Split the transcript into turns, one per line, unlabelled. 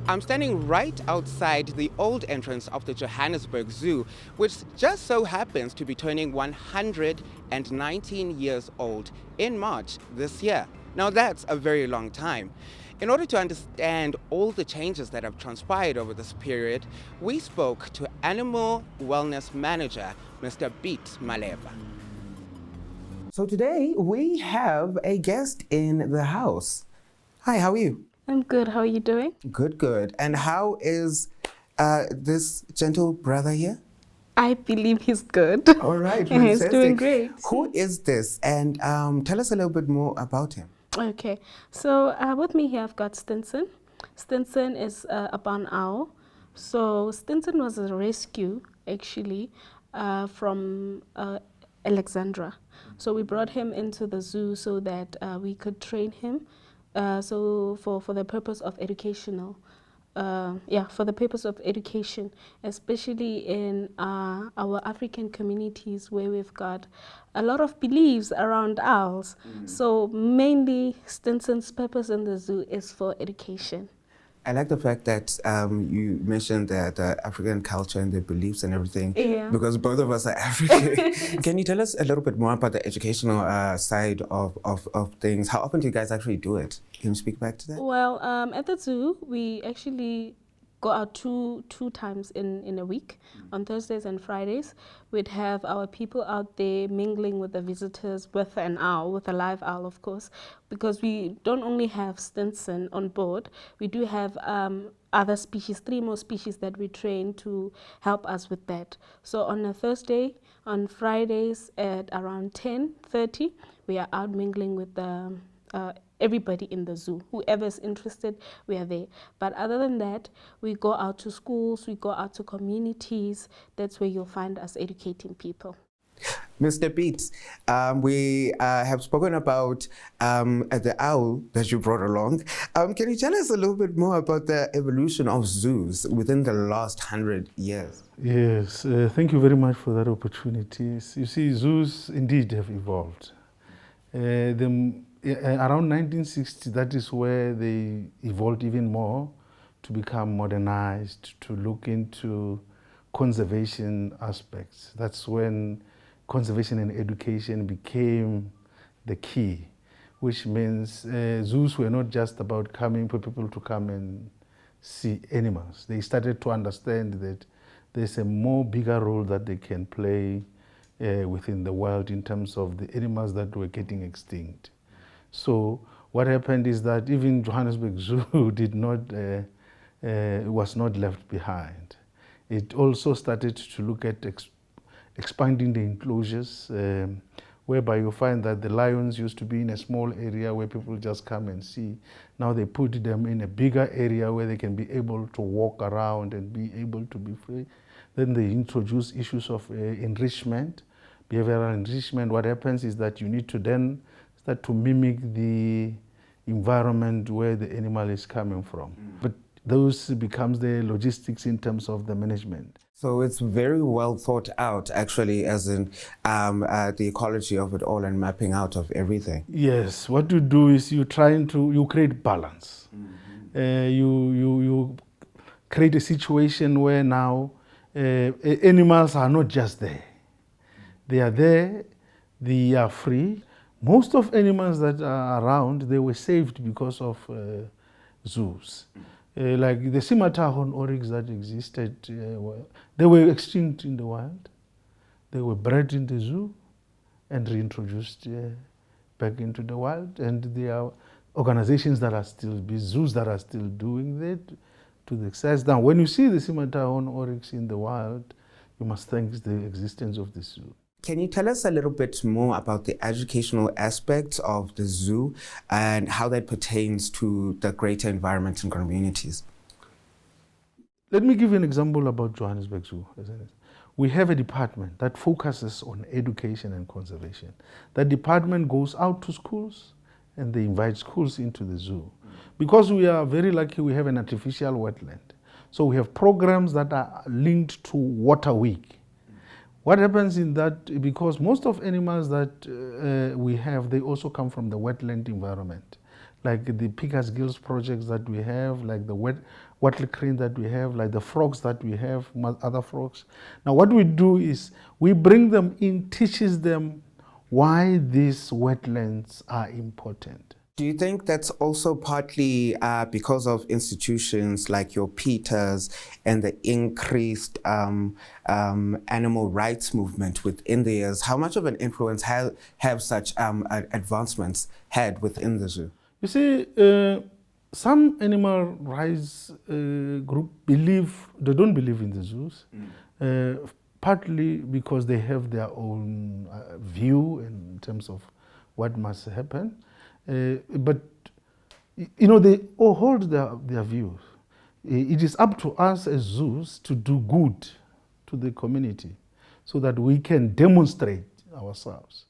I'm standing right outside the old entrance of the Johannesburg Zoo, which just so happens to be turning 119 years old in March this year. Now that's a very long time. In order to understand all the changes that have transpired over this period, we spoke to Animal Wellness Manager, Mr. Beat Maleva. So today we have a guest in the house. Hi, how are you?
I'm good. How are you doing?
Good, good. And how is this gentle brother here?
I believe he's good.
All right,
He's
fantastic.
doing great.
Who is this? And tell us a little bit more about him.
Okay, so with me here I've got Stinson. Stinson is a barn owl. So Stinson was a rescue actually from Alexandra. So we brought him into the zoo so that we could train him. So for the purpose of educational. For the purpose of education, especially in our African communities where we've got a lot of beliefs around owls. So mainly Stinson's purpose in the zoo is for education.
I like the fact that you mentioned that African culture and the beliefs and everything, because both of us are African. Can you tell us a little bit more about the educational side of things? How often do you guys actually do it? Can you speak back to that?
Well, at the zoo, we actually go out two times in a week. On Thursdays and Fridays, we'd have our people out there mingling with the visitors with an owl, with a live owl, of course, because we don't only have Stinson on board, we do have other species, 3 more species that we train to help us with that. So on a Thursday, on Fridays at around 10:30, we are out mingling with the everybody in the zoo. Whoever is interested, we are there. But other than that, we go out to schools, we go out to communities. That's where you'll find us educating people.
Mr. Beats, we have spoken about the owl that you brought along. Can you tell us a little bit more about the evolution of zoos within the last 100 years?
Yes, thank you very much for that opportunity. You see, zoos indeed have evolved. Around 1960, that is where they evolved even more to become modernized, to look into conservation aspects. That's when conservation and education became the key, which means zoos were not just about coming for people to come and see animals. They started to understand that there's a more bigger role that they can play within the world in terms of the animals that were getting extinct. So what happened is that even Johannesburg Zoo was not left behind. It also started to look at expanding the enclosures, whereby you find that the lions used to be in a small area where people just come and see. Now they put them in a bigger area where they can be able to walk around and be able to be free. Then they introduce issues of enrichment, behavioral enrichment. What happens is that you need to then start to mimic the environment where the animal is coming from. But those becomes the logistics in terms of the management.
So it's very well thought out, actually, as in the ecology of it all and mapping out of everything.
Yes, what you do is you create balance. You create a situation where now animals are not just there. They are there, they are free. Most of animals that are around, they were saved because of zoos. Like the scimitar horned oryx that existed, they were extinct in the wild. They were bred in the zoo and reintroduced back into the wild. And there are organizations that are still, zoos that are still doing that to the extent. Now, when you see the scimitar horned oryx in the wild, you must thank the existence of the zoo.
Can you tell us a little bit more about the educational aspects of the zoo and how that pertains to the greater environment and communities?
Let me give you an example about Johannesburg Zoo. We have a department that focuses on education and conservation. That department goes out to schools and they invite schools into the zoo. Because we are very lucky, we have an artificial wetland. So we have programs that are linked to Water Week. What happens in that, because most of animals that we have, they also come from the wetland environment. like the Picas Gills projects that we have, like the wattle crane that we have, like the frogs that we have, other frogs. Now what we do is we bring them in, teaches them why these wetlands are important.
Do you think that's also partly because of institutions like your Peters and the increased animal rights movement within the years? How much of an influence have such advancements had within the zoo?
You see, some animal rights group they don't believe in the zoos, partly because they have their own view in terms of what must happen. But they all hold their views. It is up to us as zoos to do good to the community so that we can demonstrate ourselves.